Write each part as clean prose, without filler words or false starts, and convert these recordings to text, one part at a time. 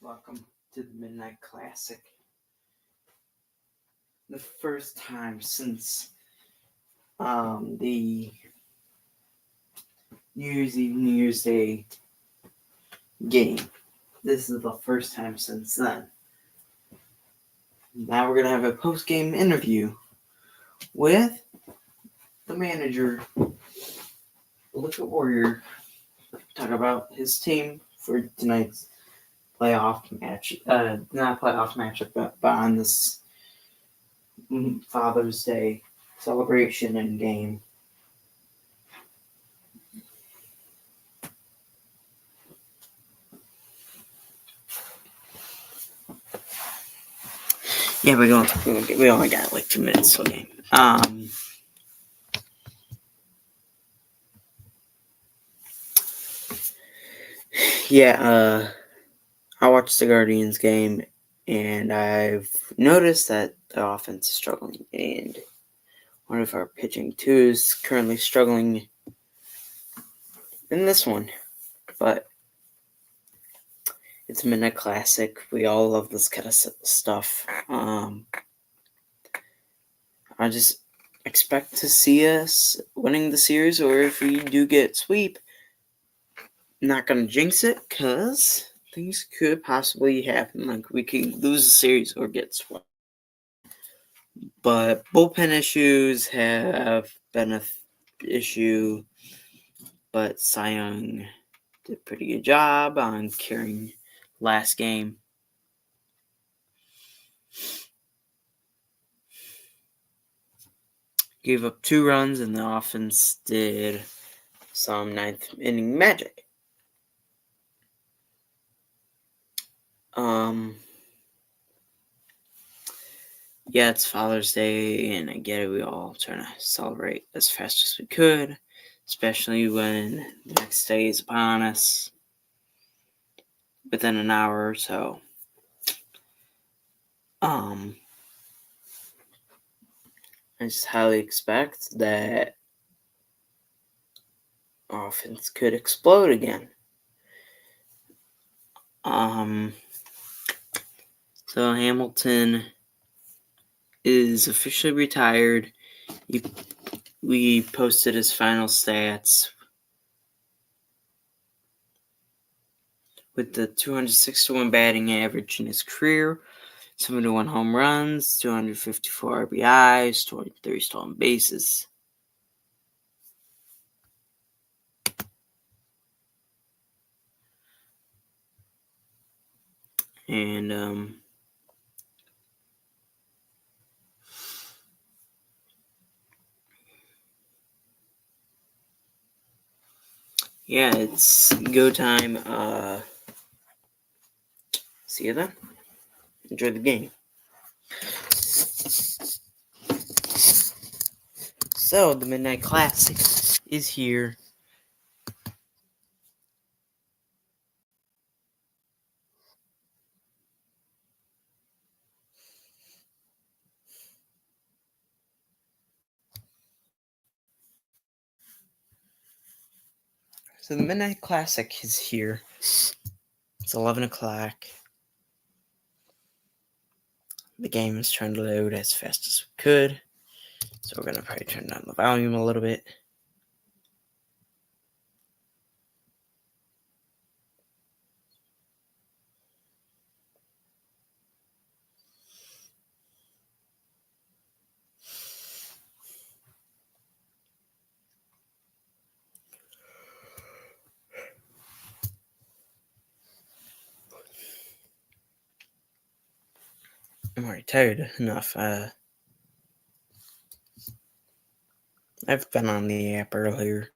welcome to the Midnight Classic. The first time since the New Year's Eve, New Year's Day game. This is the first time since then. Now we're going to have a post-game interview with the manager, Luka Warrior, talk about his team for tonight's playoff match. Not playoff matchup, but on this Father's Day celebration and game. Yeah, we only got like 2 minutes till game. I watched the Guardians game, and I've noticed that the offense is struggling, and one of our pitching too is currently struggling in this one. But it's a Midnight Classic. We all love this kind of stuff. I just expect to see us winning the series, or if we do get sweep, not going to jinx it, because things could possibly happen. Like, we could lose the series or get swept. But bullpen issues have been an issue, but Cy Young did a pretty good job on carrying last game. Gave up 2 runs, and the offense did some 9th inning magic. Yeah, it's Father's Day, and I get it. We all trying to celebrate as fast as we could, especially when the next day is upon us within an hour or so. I just highly expect that offense could explode again. So Hamilton is officially retired. We posted his final stats with the 261 batting average in his career, 71 home runs, 254 RBIs, 23 stolen bases. And yeah, it's go time. See you then. Enjoy the game. So, the Midnight Classic is here. So, the Midnight Classic is here. It's 11 o'clock. The game is trying to load as fast as we could. So, we're going to probably turn down the volume a little bit. I'm already tired enough. I've been on the app earlier.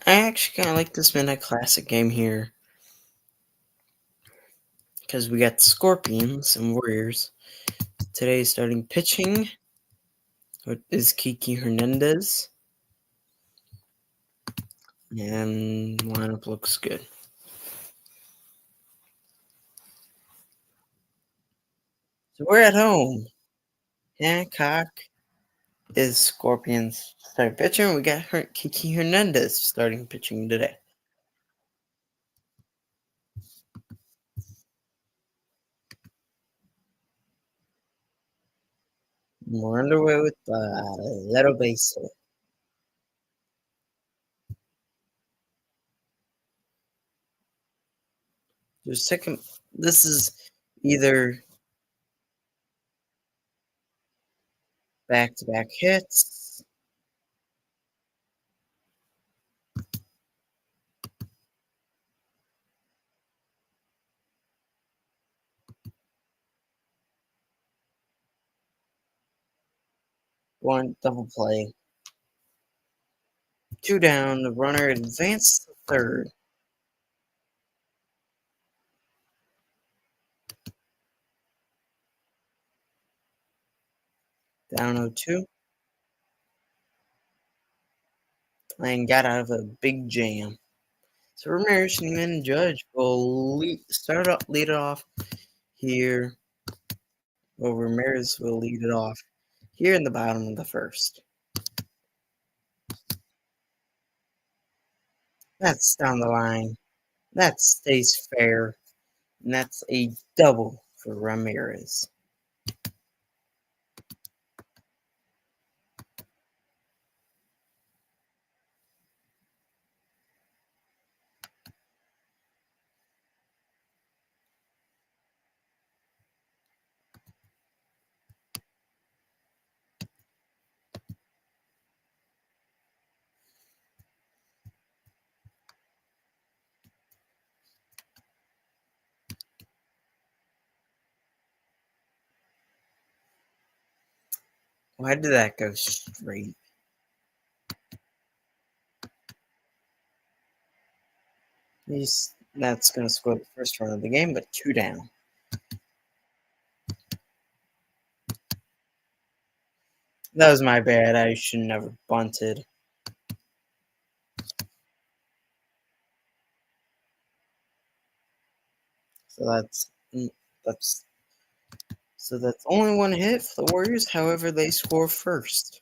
I actually kind of like this Midnight Classic game here because we got Scorpions and Warriors. Today's starting pitching is Kiki Hernandez, and lineup looks good. So we're at home. Hancock is Scorpions starting pitching. We got Kiki Hernandez starting pitching today. We're underway with little base hit. There's second. This is either back-to-back hits. One double play. Two down. The runner advanced to third. Down 0-2. And got out of a big jam. So Ramirez and Judge will lead it off here. Well, Ramirez will lead it off here in the bottom of the first. That's down the line. That stays fair. And that's a double for Ramirez. Why did that go straight? That's going to score the first run of the game, but two down. That was my bad. I should never bunted. So that's only one hit for the Warriors. However, they score first.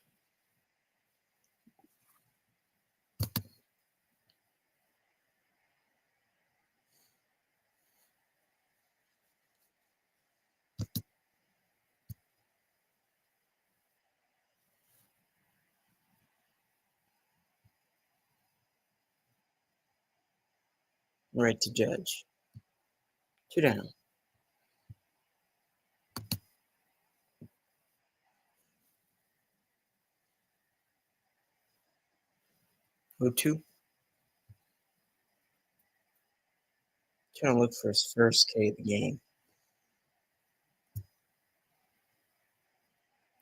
Right to Judge. Two down. Go two. Trying to look for his first K of the game.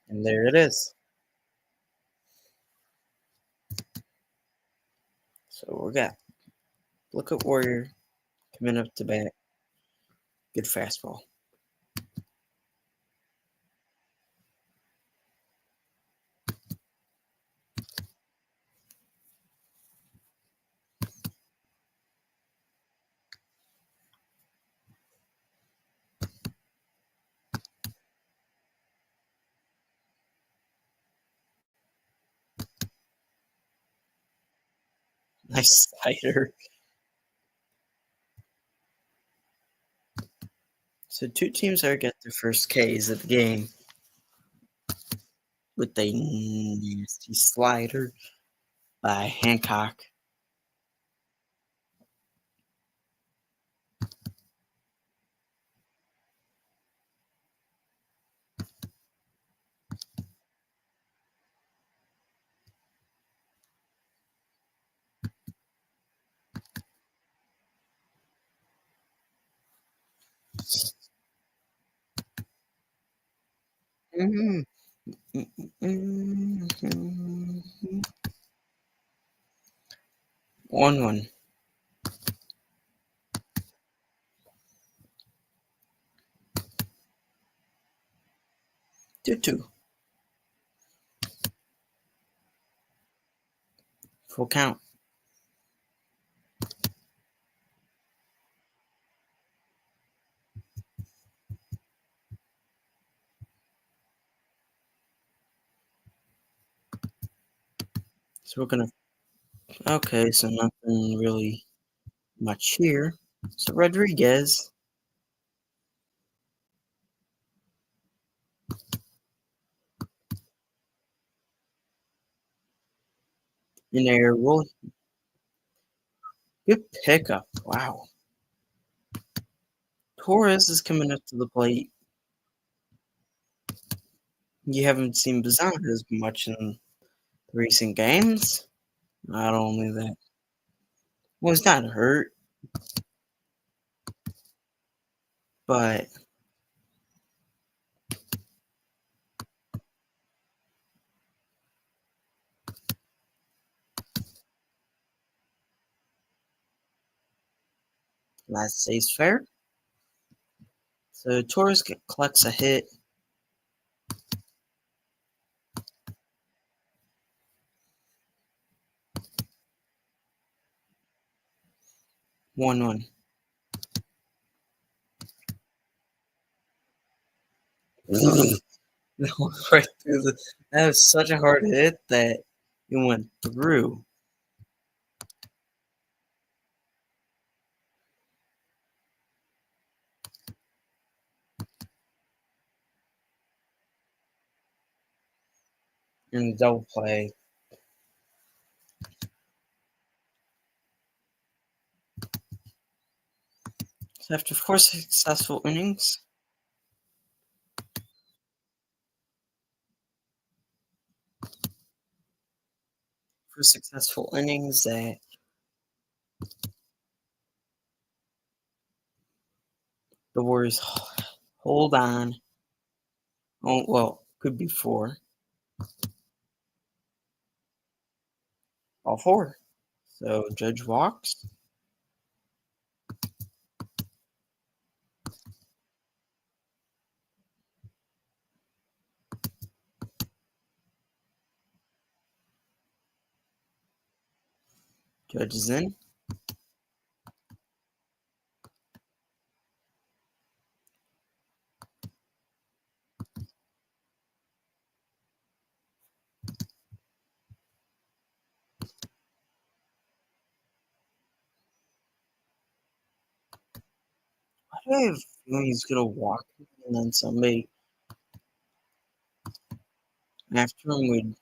And there it is. So we got look at Warrior coming up to bat. Good fastball. Nice slider. So two teams are get their first Ks of the game with a nasty slider by Hancock. Mm-hmm. Mm-hmm. 1-1. 2-2. Full count. So we're gonna. Okay, so nothing really much here. So Rodriguez. In there, good pickup. Wow. Torres is coming up to the plate. You haven't seen Bazan as much in recent games. Not only that. Well, he's not hurt, but last stays fair. So Torres collects a hit. One. That was right through that was such a hard hit that it went through. In the double play. So after 4 successful innings, that the Warriors hold on. Oh, well, could be 4. All 4. So Judge walks. Judge is in. I have a feeling he's gonna walk, and then somebody after him would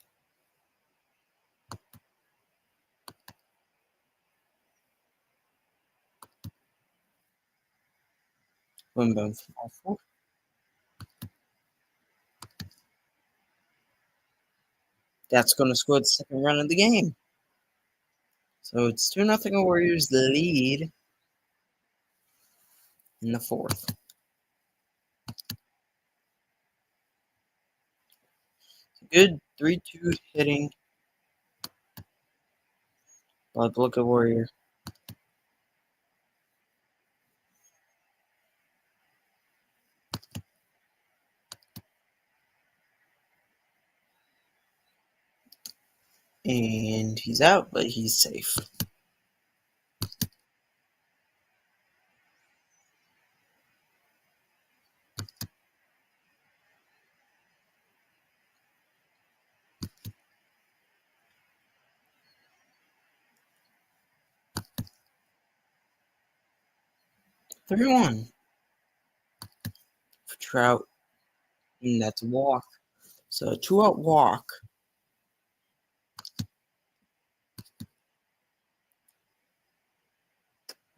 win both. All 4. That's gonna score the second run of the game. So it's 2-0 Warriors lead in the 4th. Good 3-2 hitting by the Luka Warrior. And he's out, but he's safe. 3-1 for Trout, and that's a walk. So a 2-out walk.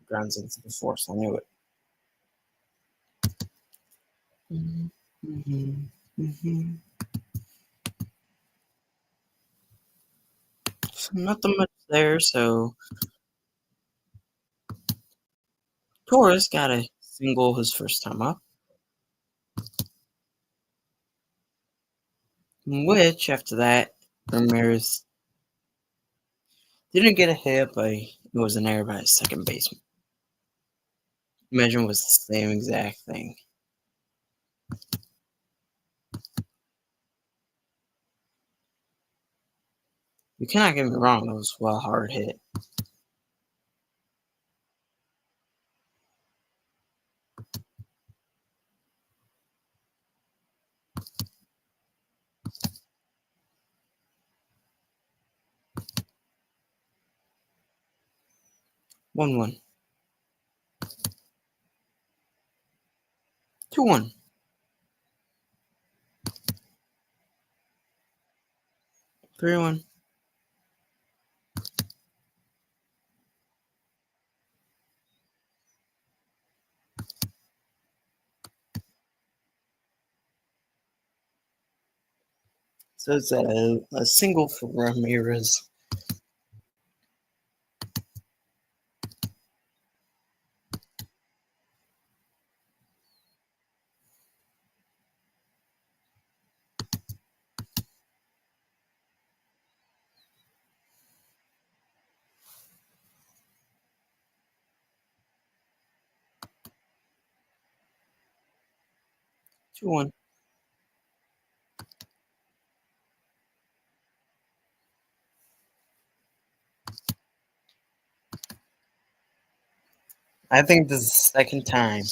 Grounds into the 4th. I knew it. So nothing much there. So Torres got a single his first time up, which after that Ramirez didn't get a hit, but It was an error by his second baseman. Imagine it was the same exact thing. You cannot get me wrong, it was well hard hit. One. 2-1. 3-1. So it's a single for Ramirez. Two one. I think this is the second time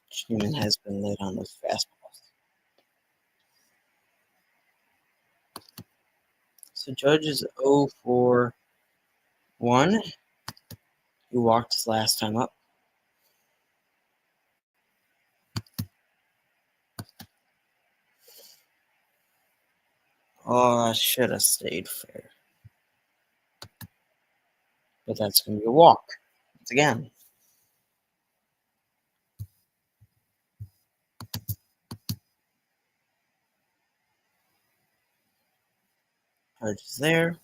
Schumann has been late on those fastballs. So Judge is 0 for 1. He walked his last time up. Oh, I should have stayed fair. But that's going to be a walk. Once again. Judge is there.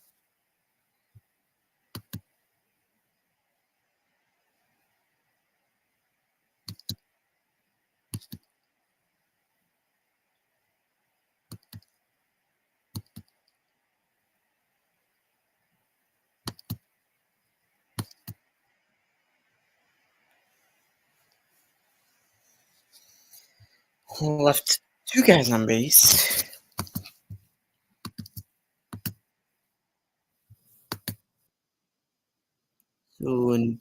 Left 2 guys on base. So in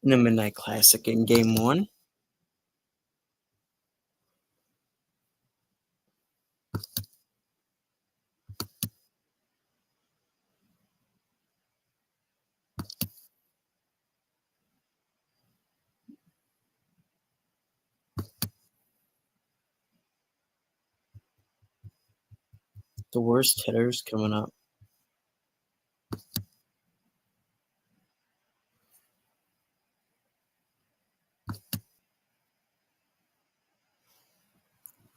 the Midnight Classic in Game 1, the worst hitters coming up.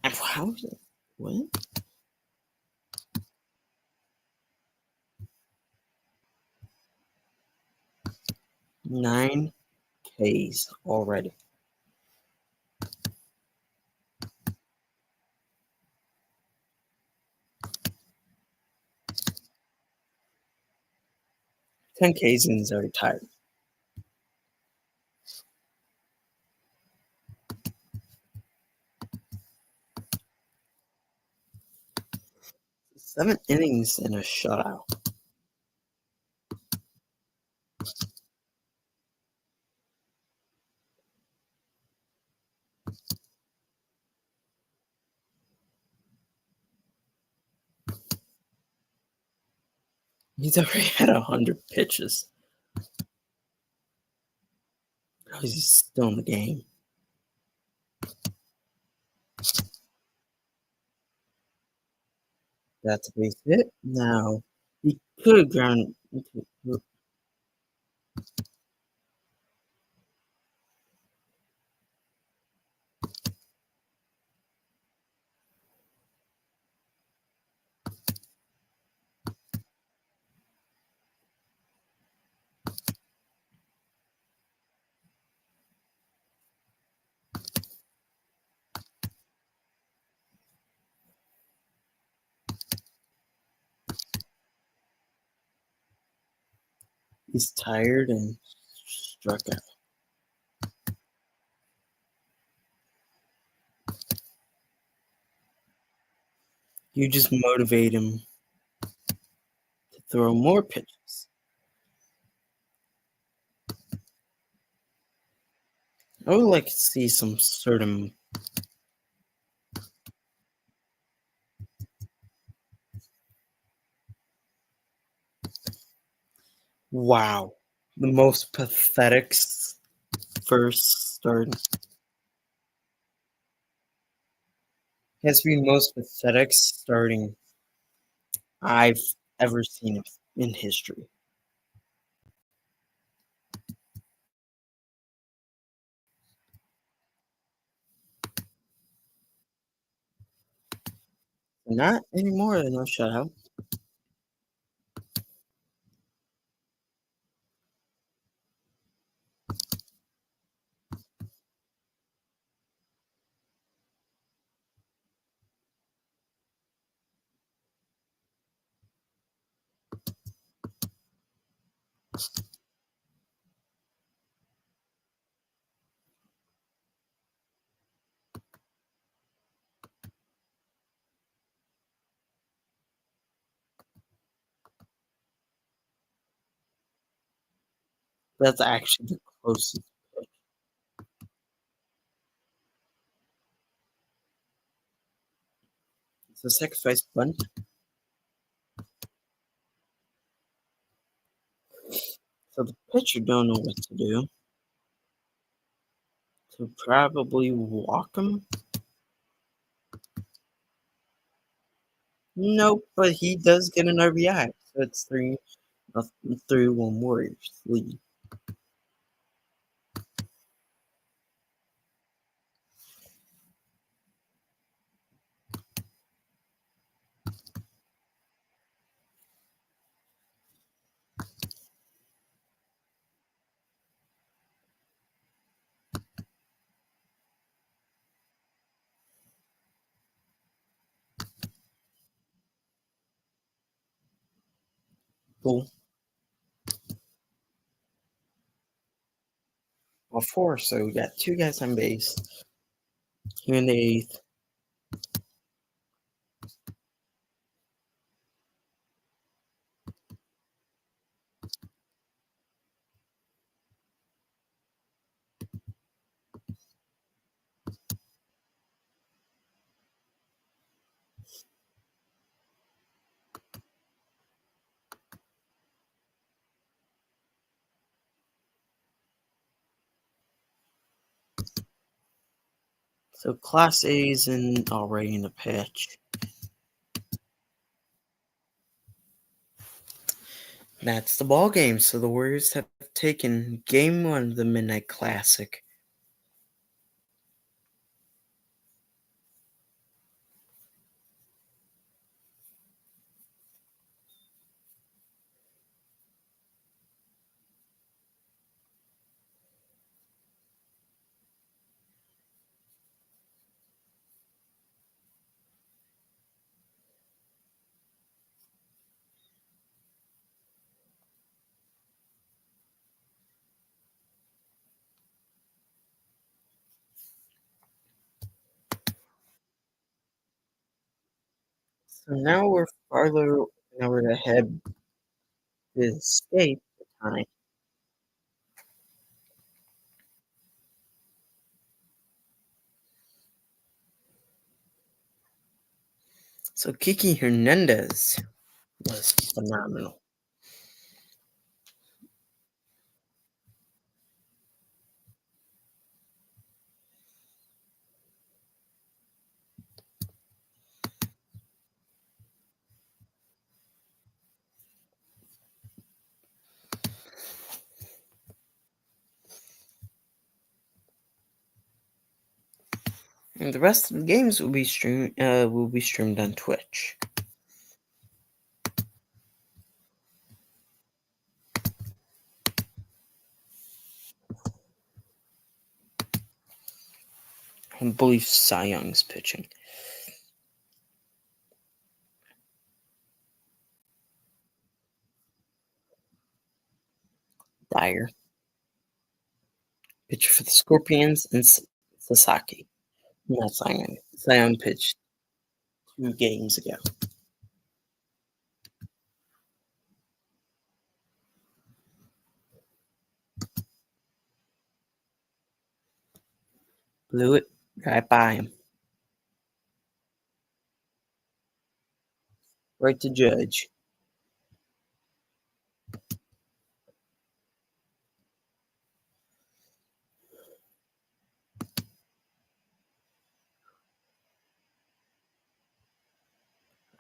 How is it? What? 9 Ks already. Ten Ks and he's already tired. Seven innings and a shutout. He's already had 100 pitches. How is he still in the game? That's a base hit. Now, he could have ground. He's tired and struck out. You just motivate him to throw more pitches. I would like to see some sort of wow. The most pathetic first start. Has to be the most pathetic starting I've ever seen in history. Not anymore than a shutout. That's actually the closest pitch. It's a sacrifice bunt. So the pitcher don't know what to do. So probably walk him. Nope, but he does get an RBI. So it's 3-1 Warriors lead. Cool. Well, 4, so we got 2 guys on base. Here in the 8th. So Class A's and already in the pitch. That's the ball game. So the Warriors have taken Game 1 of the Midnight Classic. So now we're ahead with State time. So Kiki Hernandez was phenomenal. And the rest of the games will be streamed on Twitch. I believe Cy Young's pitching. Dyer. Pitcher for the Scorpions, and Sasaki. Not Simon. Simon pitched 2 games ago. Blew it right by him. Right to Judge.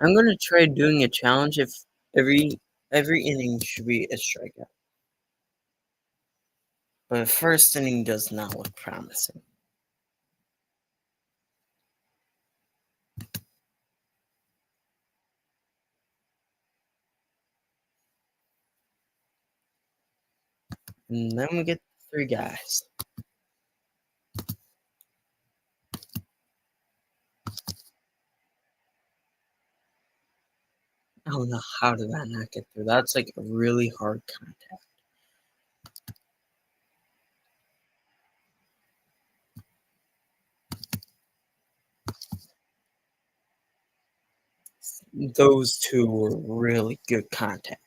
I'm going to try doing a challenge if every inning should be a strikeout. But the first inning does not look promising. And then we get 3 guys. I don't know how did that not get through. That's like a really hard contact. Those 2 were really good contact.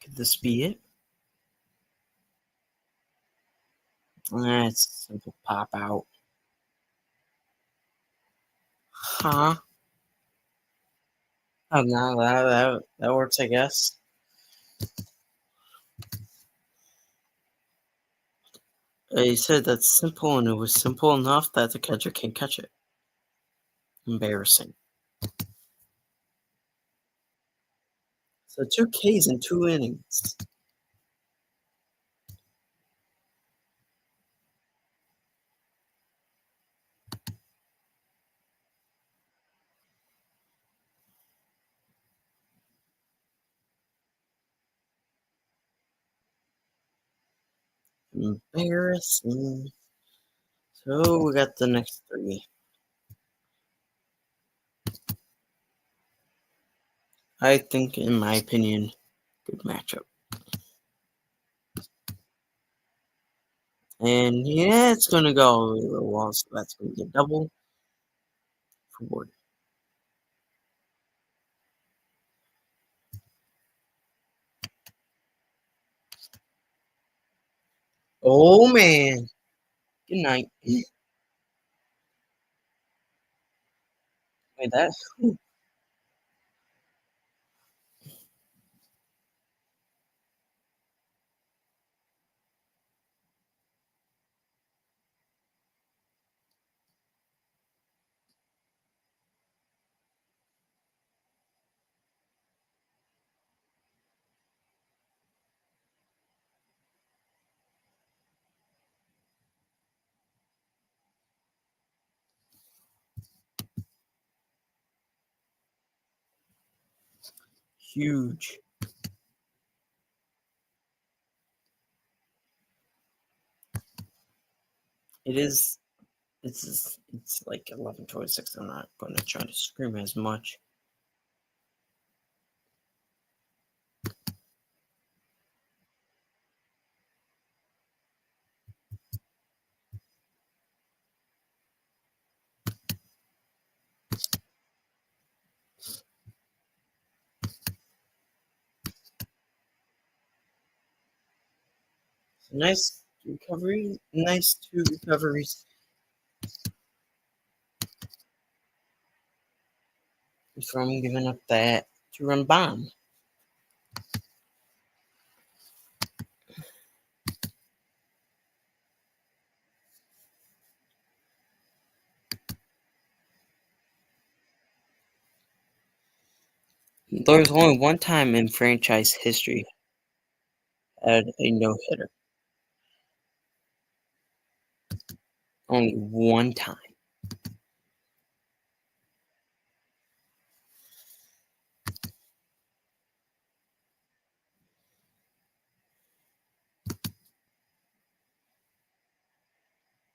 Could this be it? That's a simple pop out. Huh? Oh, no, that works, I guess. He said that's simple, and it was simple enough that the catcher can't catch it. Embarrassing. So 2 Ks in 2 innings. Embarrassing. So we got the next 3. I think, in my opinion, good matchup. And yeah, it's going to go over the wall, so that's going to be a double for Ward. Oh, man. Good night. Wait, that. Huge. It is. It's like 11:26. I'm not going to try to scream as much. Nice recovery. Nice 2 recoveries from giving up that 2-run bomb. There's only one time in franchise history had a no-hitter. Only one time.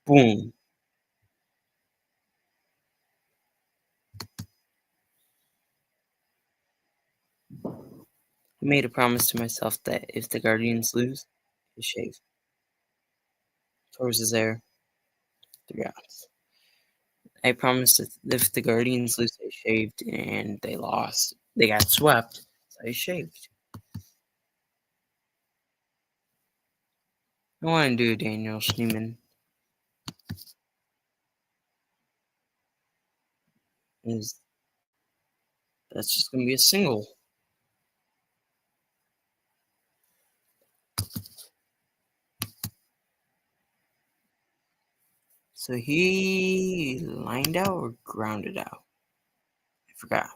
Boom. I made a promise to myself that if the Guardians lose, I shave. Torres is there. 3 outs. I promised that if the Guardians lose, I shaved, and they lost. They got swept, so I shaved. I want to do Daniel Schneemann. That's just going to be a single. So he lined out or grounded out? I forgot.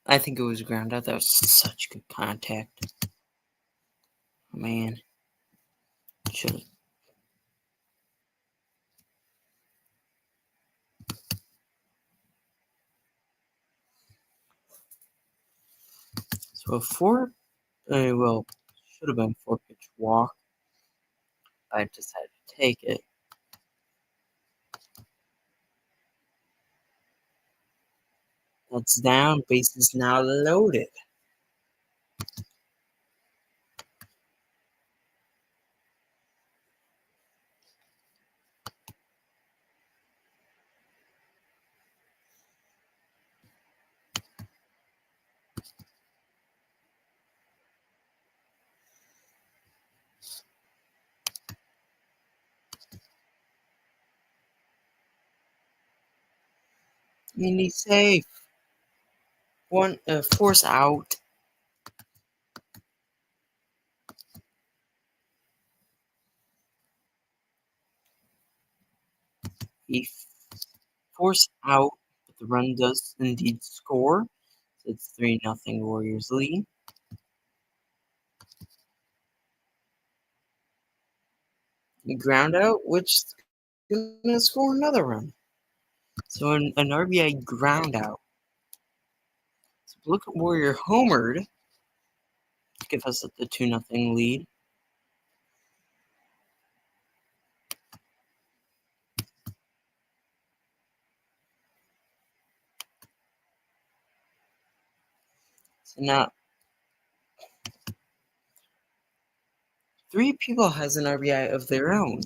I think it was ground out. That was such good contact. Man. Should have. So should have been 4-pitch walk. I decided to take it. That's down. Base is now loaded. And he's safe. Force out. He force out, but the run does indeed score. So it's 3-0 Warriors lead. Ground out, which is gonna score another run. So an RBI ground out. So look at Warrior homered to give us the 2-0 lead. So now 3 people has an RBI of their own.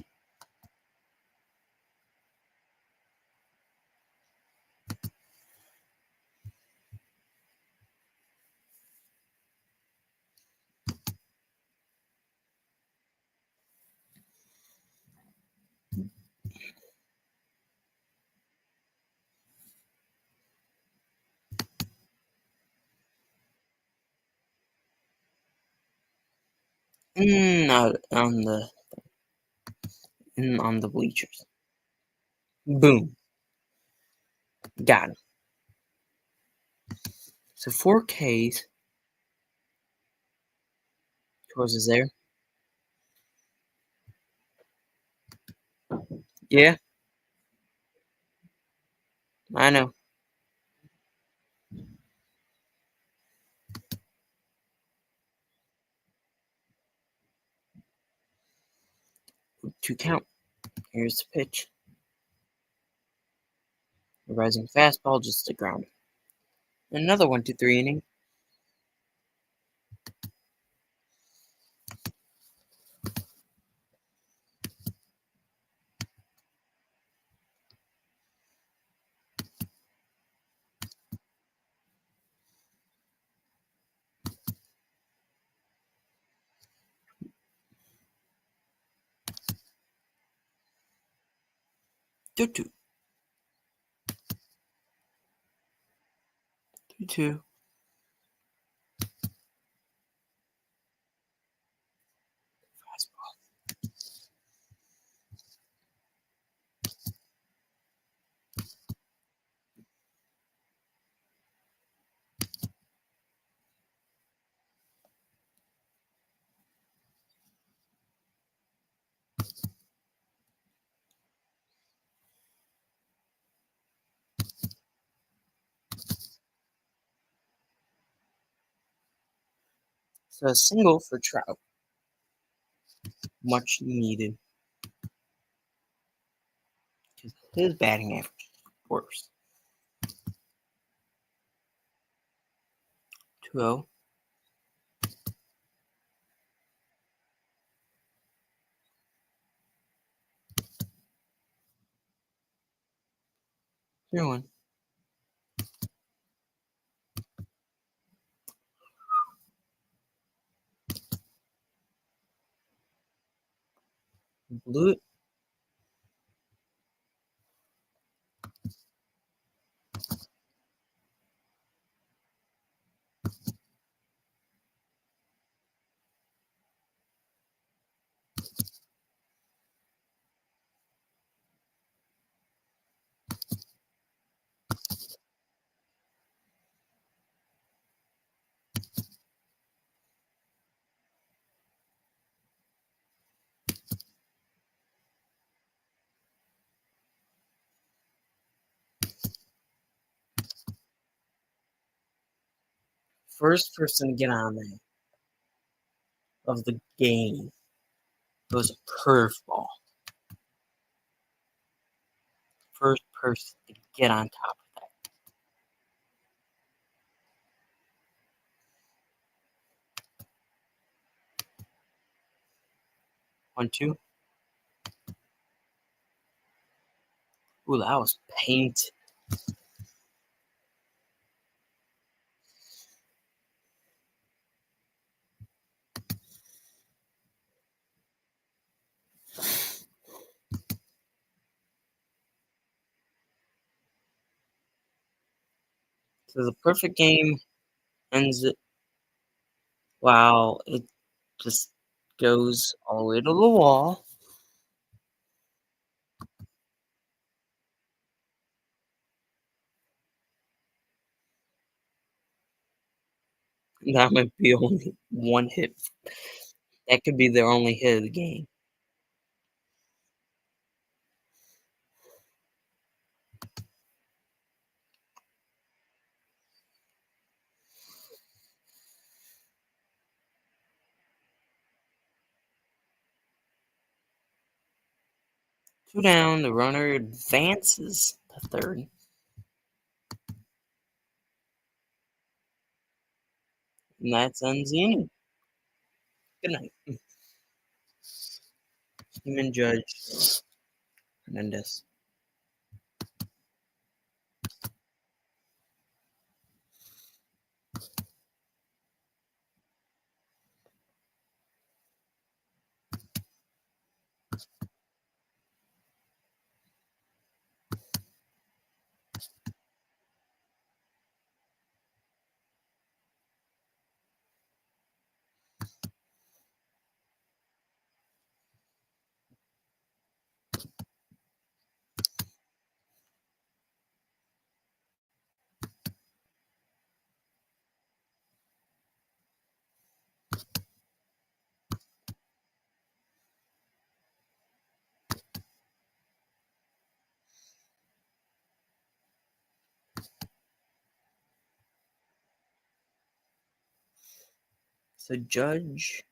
Not on the bleachers. Boom. Got him. So 4 Ks. Torres is there. Yeah, I know. To count. Here's the pitch. A rising fastball, just a ground. Another 1-2-3 inning. Two two. 2-2. Fastball. So a single for Trout, much needed, because his batting average is worse. 2-0. 3-1. Blew it. First person to get on there of the game was a curveball. First person to get on top of that. 1-2. Ooh, that was paint. So the perfect game ends it. Wow, it just goes all the way to the wall. That might be only one hit. That could be their only hit of the game. Two down, the runner advances to third. And that ends the inning. Good night. Human Judge Hernandez. So Judge.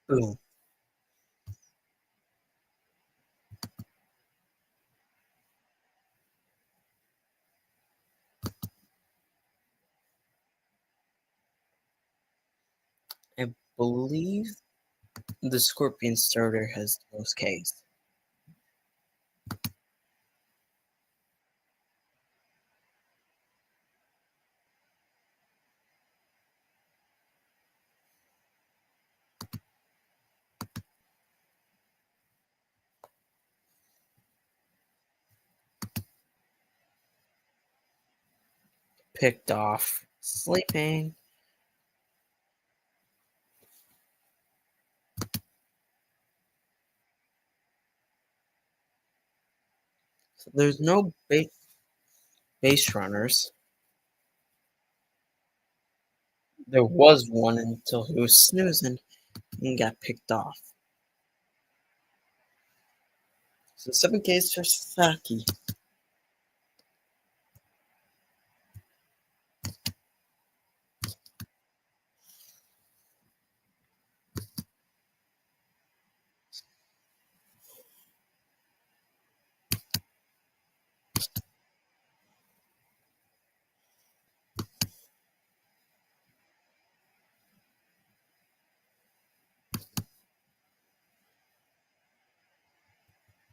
Boom. believe the Scorpion starter has the most Ks. Picked off. Sleeping. So there's no base runners. There was one until he was snoozing and got picked off. So 7Ks for Sasaki.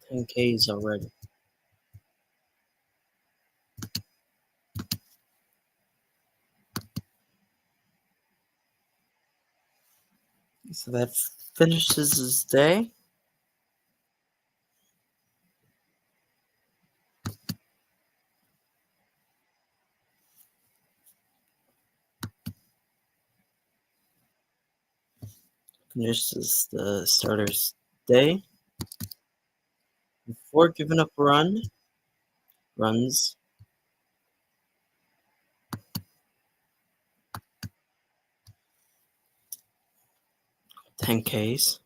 Ten Ks already. So that finishes his day. Finishes the starter's day. Before giving up runs 10 Ks.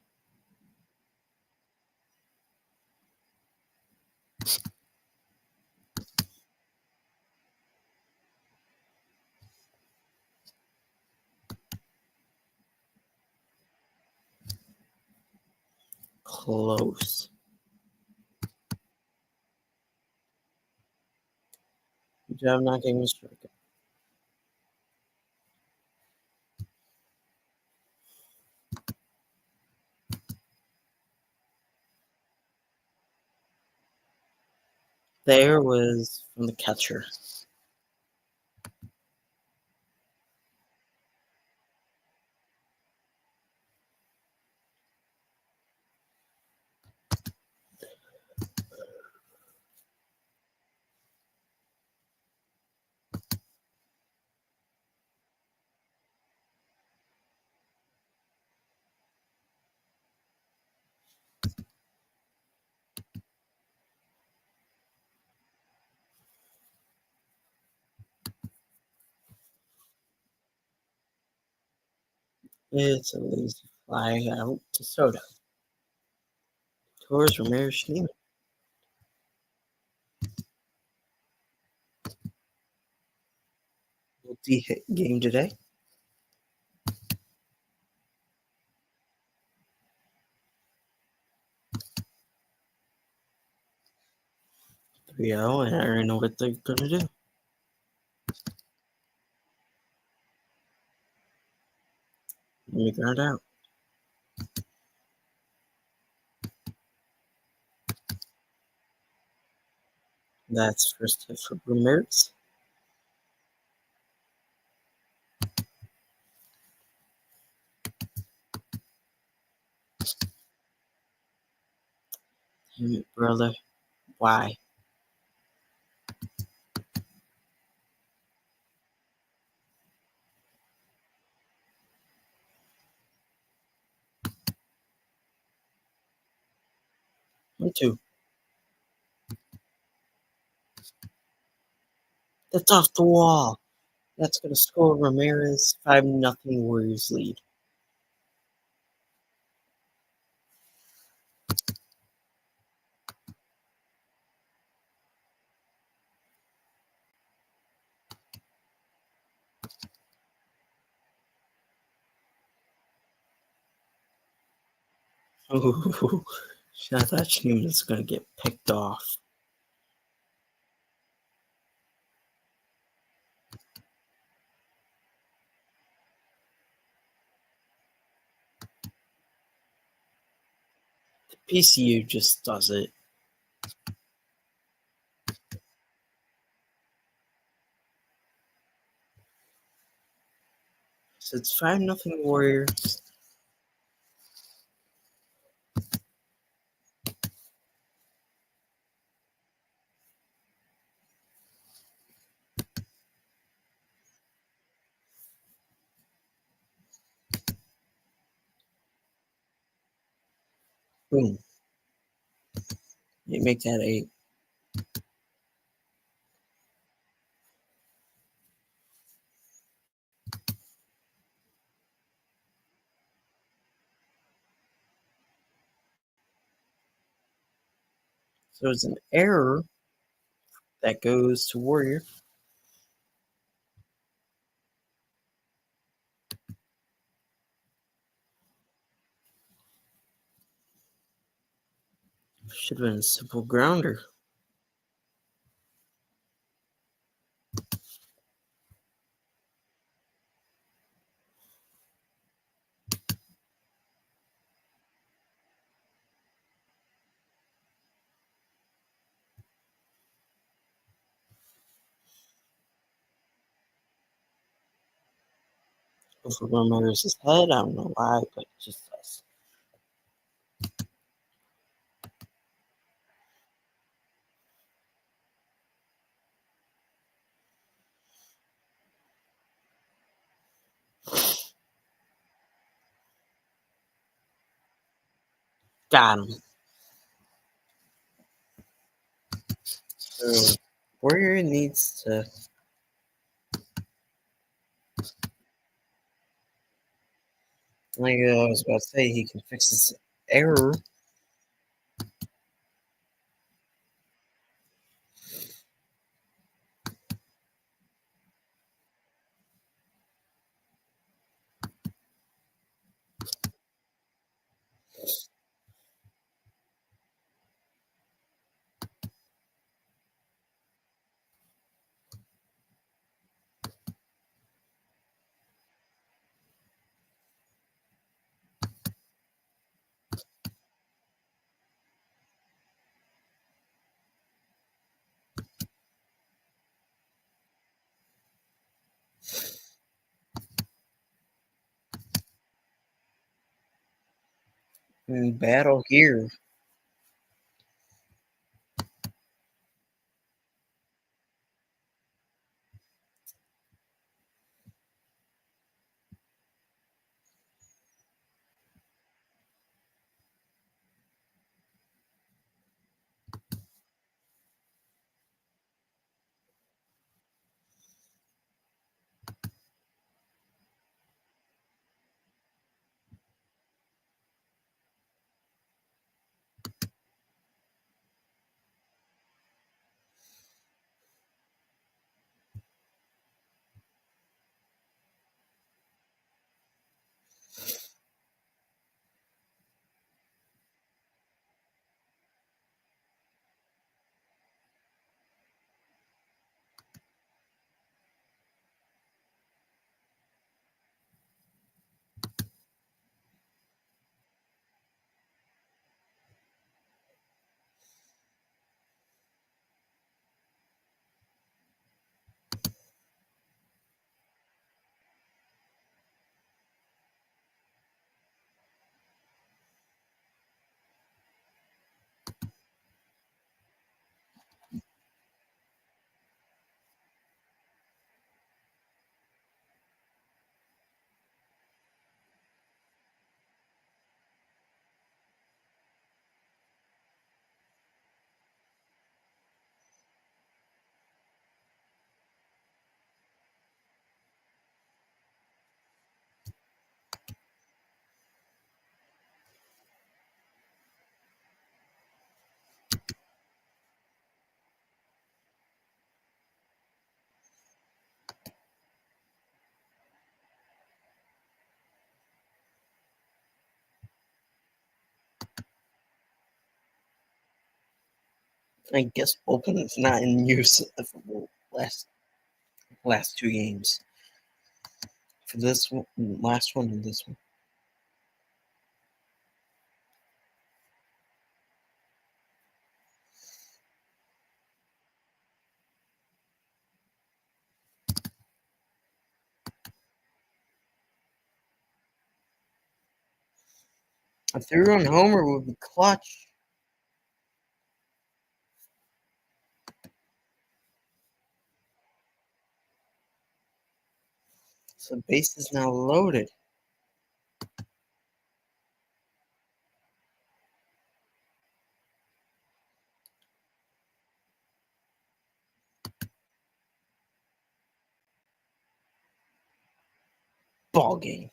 Close. Good job not getting a strikeout. There was from the catcher. It's a lazy fly out to Soto. Towards Ramirez Schneemann. Multi-hit game today. 3-0, and I already know what they're gonna do. Let me ground out. That's first hit for Ramirez. Damn it, brother. Why? One, two. That's off the wall. That's gonna score Ramirez 5-0 Warriors lead. Ooh, I thought Schneemann was gonna get picked off. PCU just does it. So it's 5-0 Warriors. Boom. You make that 8. So it's an error that goes to Warrior. Should have been a simple grounder. Overrun Myers' head. I don't know why, but it just does. Got him. So Warrior needs to. Like I was about to say, he can fix this error. In battle here. I guess bullpen is not in use for the last 2 games. For this one, last one, and this one. A 3-run homer would be clutch. So base is now loaded. Ball game.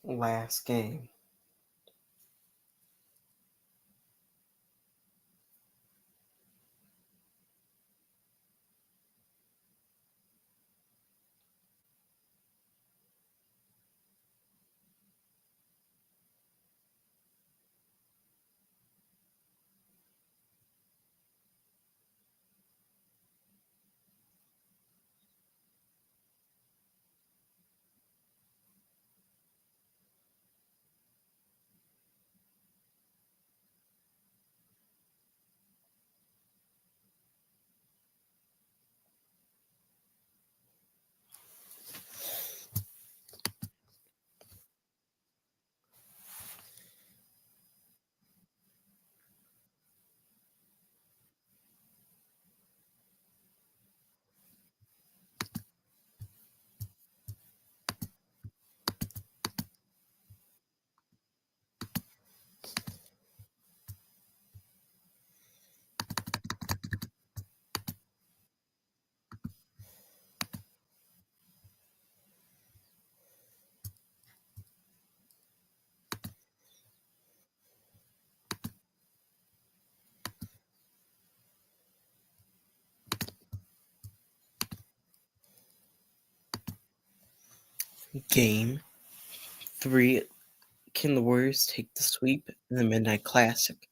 Last game. Game 3. Can the Warriors take the sweep in the Midnight Classic?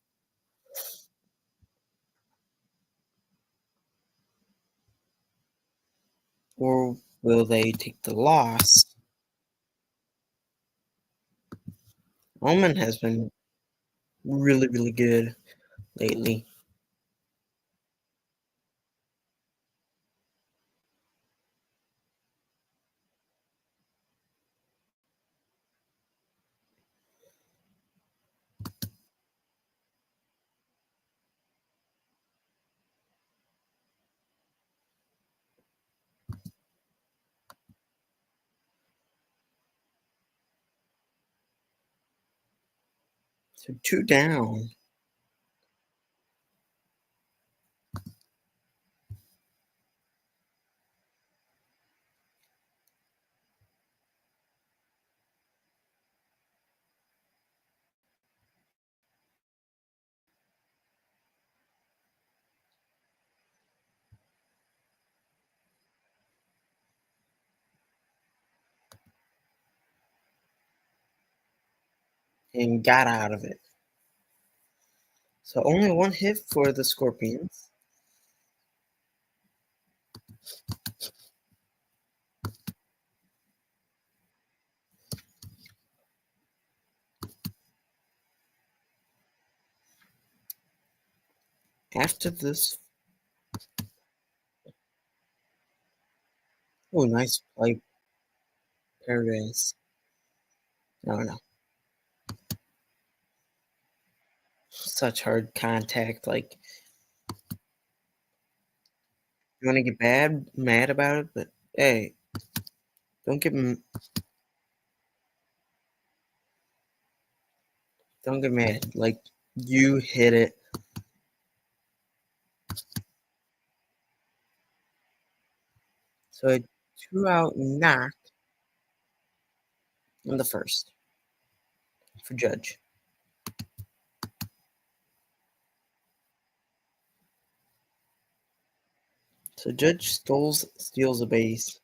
Or will they take the loss? Omen has been really, really good lately. So 2 down. And got out of it. So only 1 hit for the Scorpions. After this, oh, nice play, Perez. No. Such hard contact. Like, you want to get mad about it, but hey, don't get Don't get mad. Like, you hit it. So a 2-out knock in the first for Judge. So Judge steals a base.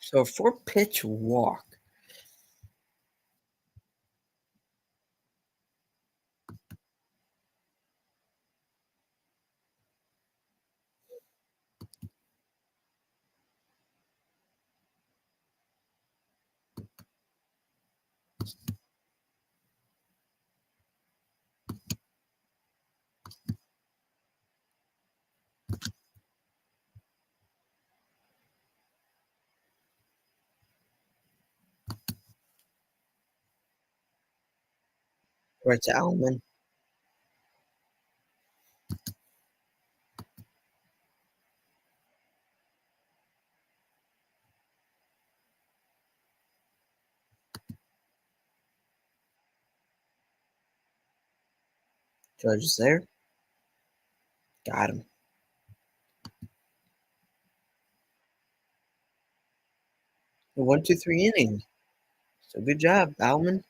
So a 4-pitch walk. Right to Alman. Judge is there. Got him. A 1-2-3 inning. So good job, Alman.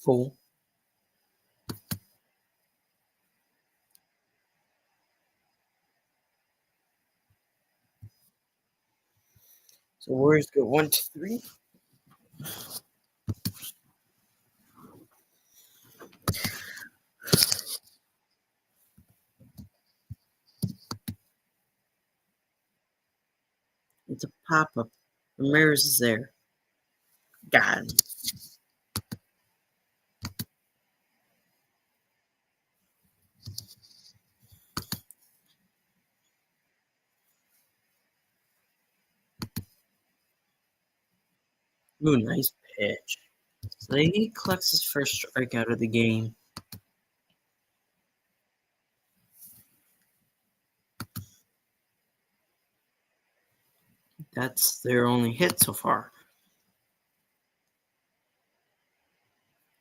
Full. So Warriors go 1-2-3. It's a pop-up. Ramirez is there. Got him. Ooh, nice pitch. So he collects his first strikeout of the game. That's their only hit so far.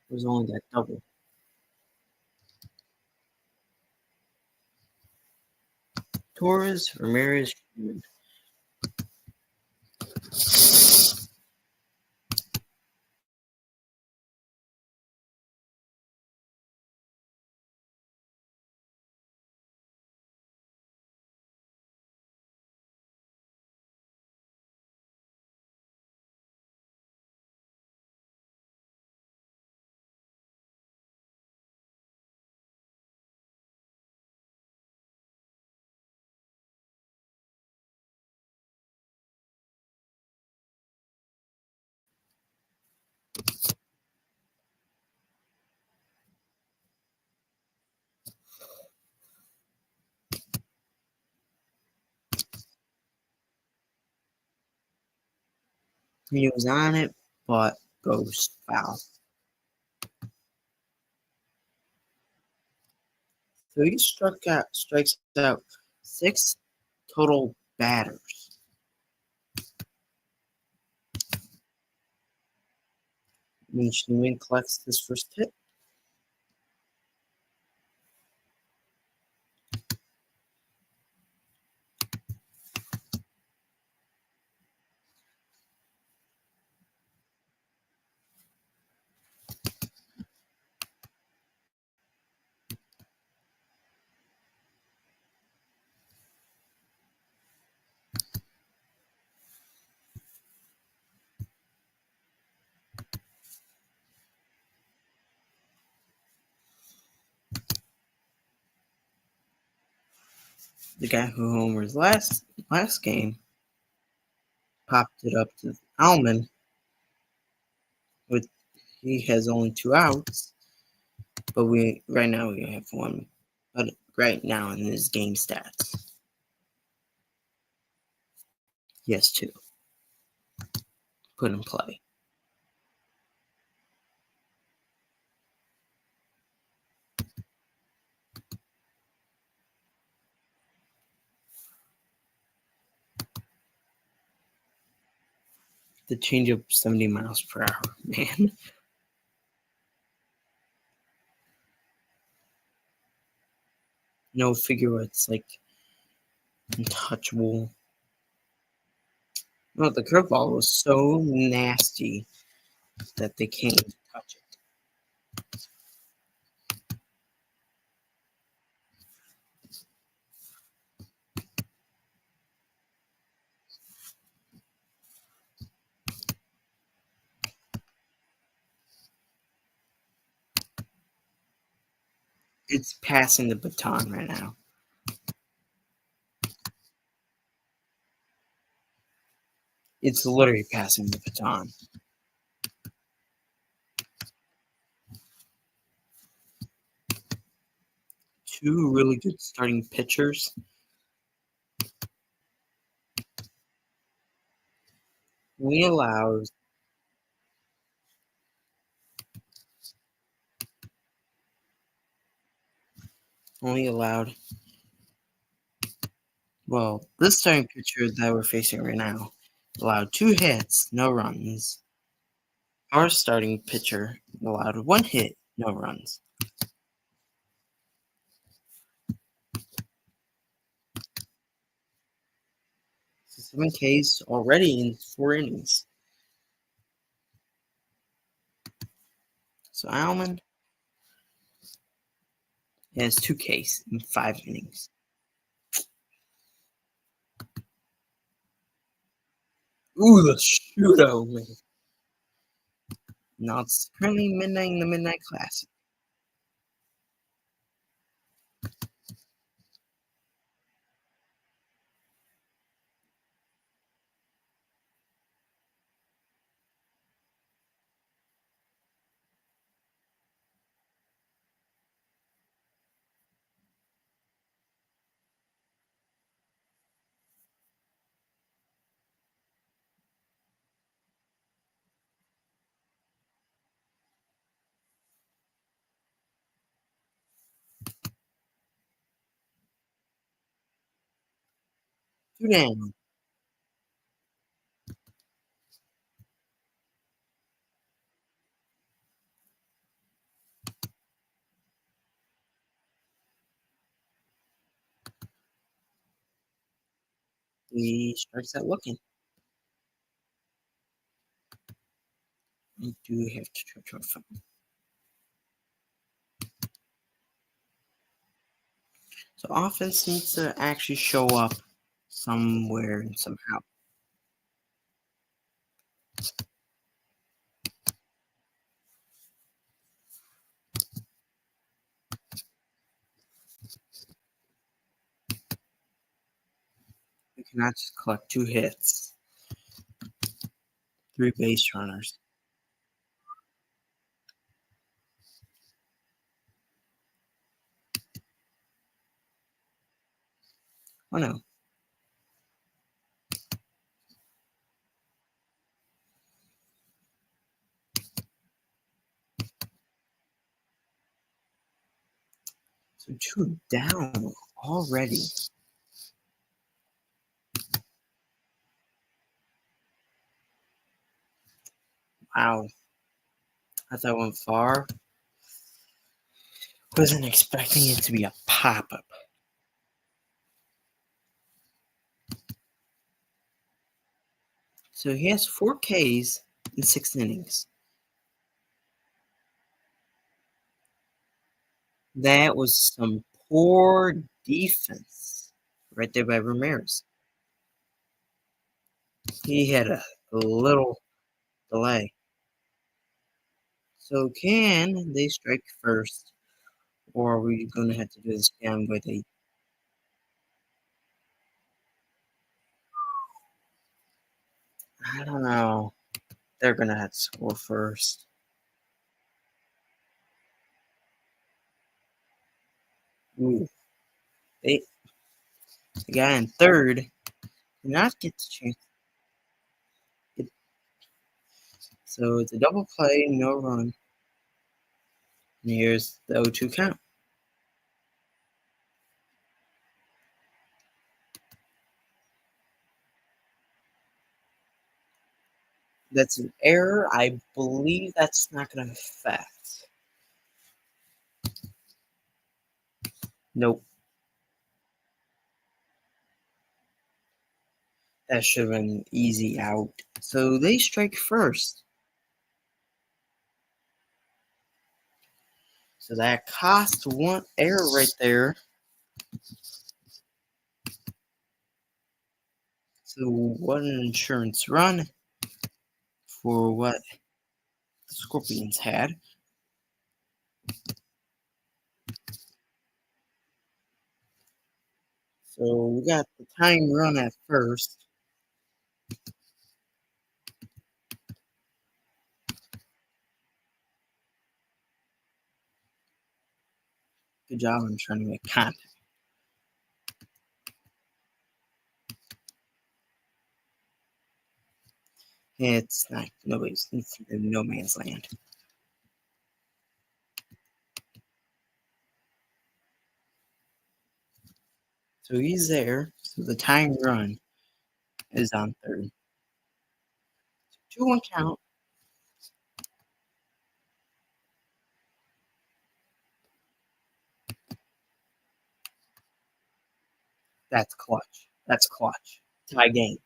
It was only that double. Torres, Ramirez, He was on it, but goes foul. So he strikes out 6 total batters. Mitch Newman collects his first hit. The guy who homers last game popped it up to Alman. With he has only 2 outs, but right now we have 1. But right now in his game stats, he has 2 put in play. The changeup 70 miles per hour, man. No figure it's like untouchable. No, the curveball was so nasty that they can't even touch it. It's passing the baton right now. It's literally passing the baton. 2 really good starting pitchers. We allowed this starting pitcher that we're facing right now allowed 2 hits, no runs. Our starting pitcher allowed 1 hit, no runs. 7 Ks already in 4 innings. So Alman has 2 Ks in 5 innings. Ooh, the shootout, man. Now it's currently midnight in the Midnight Classic. Two down. He strikes out looking. We do have to try to find. So offense needs to actually show up somewhere and somehow. We cannot just collect 2 hits, 3 base runners. Oh no. So 2 down already. Wow. I thought went far. Wasn't expecting it to be a pop-up. So he has 4 Ks in 6 innings. That was some poor defense right there by Ramirez. He had a little delay. So can they strike first? Or are we going to have to do this again with a... I don't know. They're going to have to score first. Ooh. The guy in third did not get the chance. So it's a double play, no run. And here's the 0-2 count. That's an error. I believe that's not going to affect. Nope. That should have been an easy out. So they strike first. So that cost 1 error right there. So what an insurance run for what the Scorpions had. So we got the time run at first. Good job on trying to make contact. It's not nobody's in no man's land. So he's there. So the time run is on third. 2-1 count. That's clutch. That's clutch. Tie game.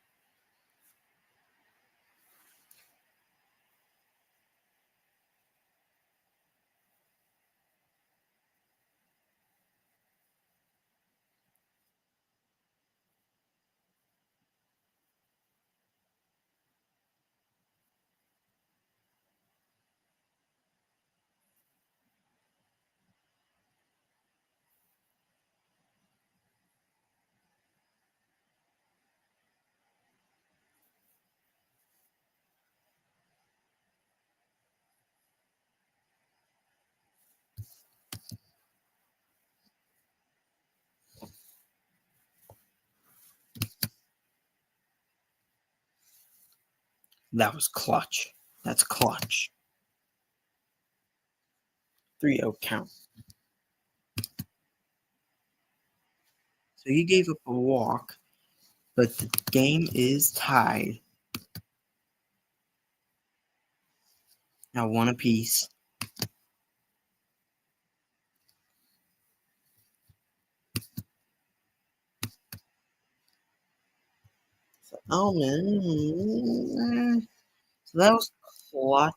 That was clutch. That's clutch. 3-0 count. So he gave up a walk, but the game is tied. Now 1 apiece. So Alman. So that was clutch.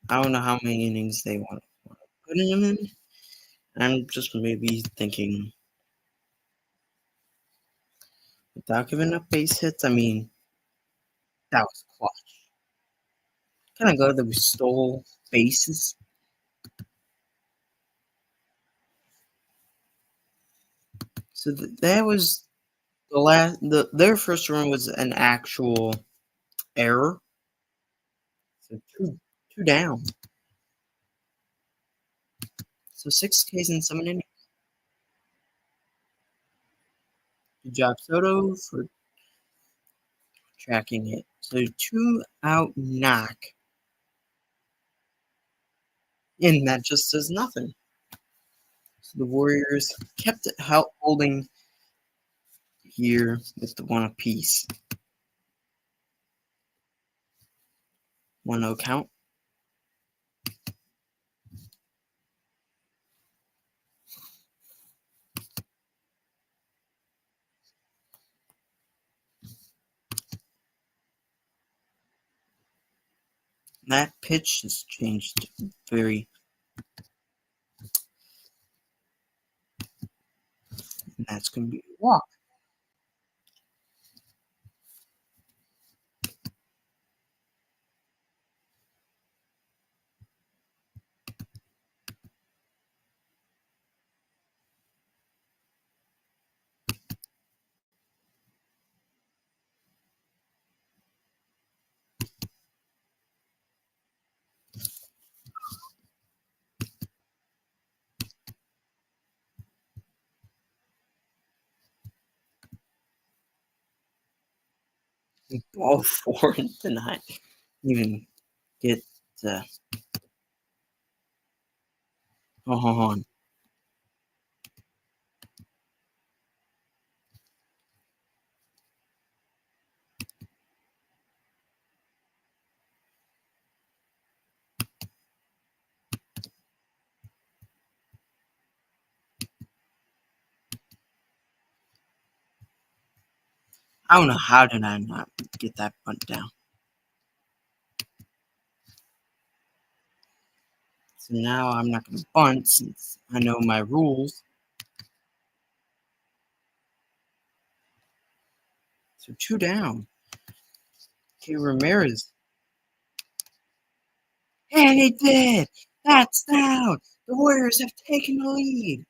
I don't know how many innings they want to put him in. I'm just maybe thinking without giving up base hits. I mean, that was clutch. Kind of glad that we stole bases. So that was the last. Their first run was an actual error. So two down. So 6 Ks in 7 innings. Good job, Soto, for tracking it. So 2 out knock. And that just does nothing. The Warriors kept it holding here with the 1 apiece. 1-0 count. That pitch has changed very. And that's going to be a walk. Ball 4 to not even get on. I don't know how did I not get that bunt down. So now I'm not going to bunt since I know my rules. So 2 down. Okay, Ramirez. And he did! That's down! The Warriors have taken the lead.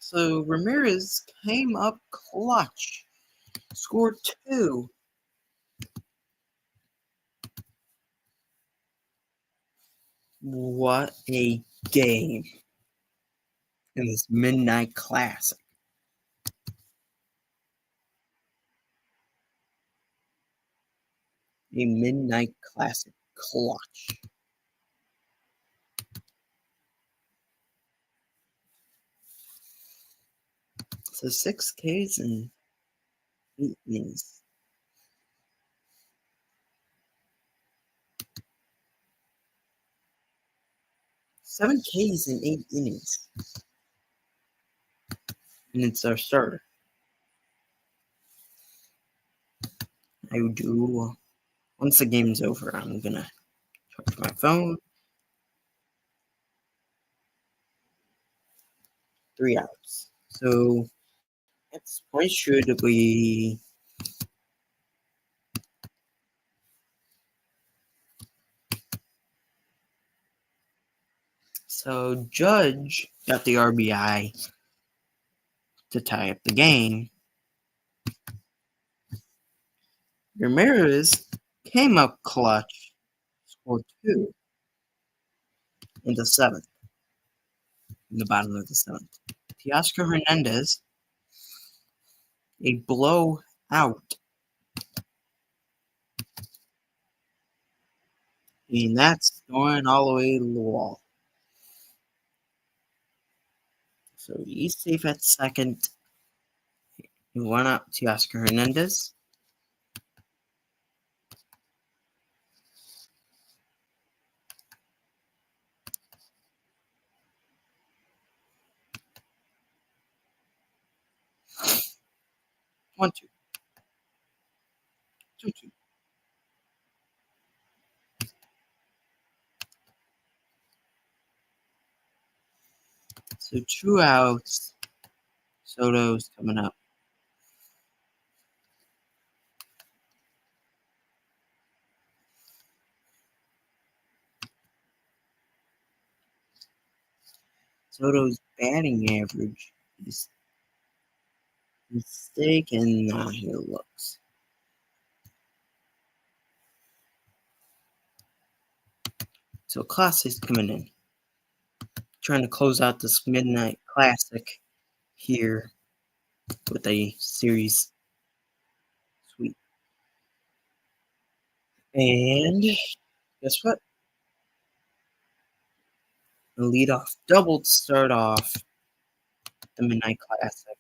So Ramirez came up clutch. Scored 2. What a game in this Midnight Classic. A Midnight Classic clutch. So 6 Ks and 8 innings. 7 Ks in 8 innings. And it's our starter. I do. Once the game's over, I'm going to charge my phone. 3 outs. So next point should be so Judge got the RBI to tie up the game. Ramirez came up clutch, scored 2 in the 7th, in the bottom of the 7th. Teoscar Hernandez, a blowout. And that's going all the way to the wall. So he's safe at second. He went up to Teoscar Hernandez. One, two. 2-2. So 2 outs. Soto's coming up. Soto's batting average is mistaken. Now here looks. So Classic's coming in, trying to close out this Midnight Classic here with a series sweep. And guess what? The leadoff double to start off the Midnight Classic.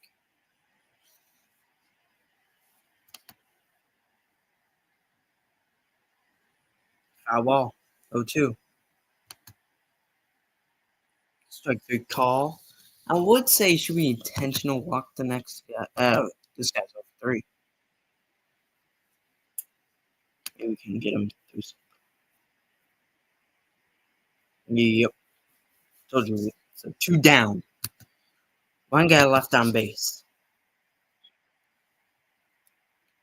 Foul ball, 0-2. Strike three call. I would say should be intentional walk the next guy. This guy's 0-3. Maybe we can get him through. Yep. Told you. So 2 down. One guy left on base.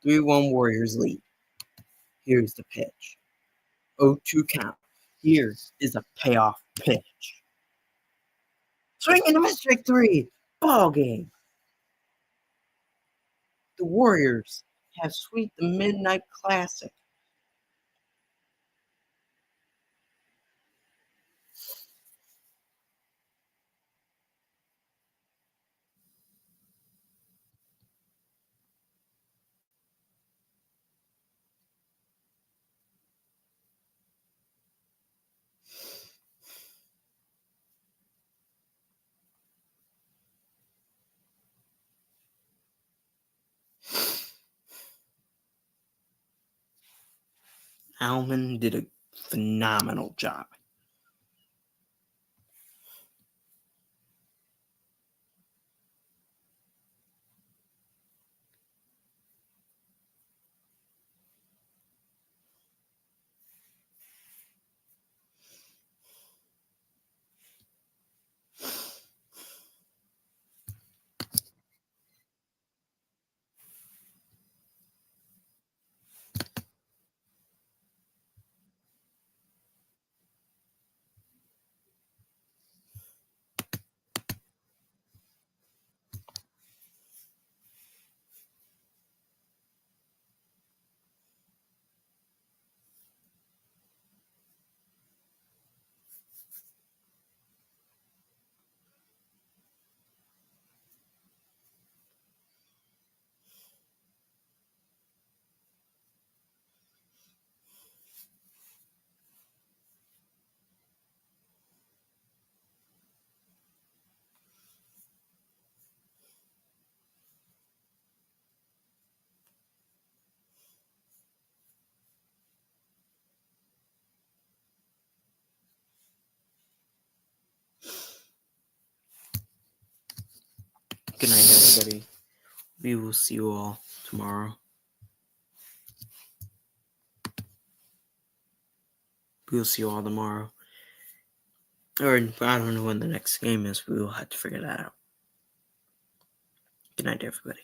3-1 Warriors lead. Here's the pitch. 0-2 count. Here is a payoff pitch. Swing and a miss, strike 3. Ball game. The Warriors have swept the Midnight Classic. Alman did a phenomenal job. Good night, everybody. We will see you all tomorrow. We will see you all tomorrow. Or I don't know when the next game is. We will have to figure that out. Good night, everybody.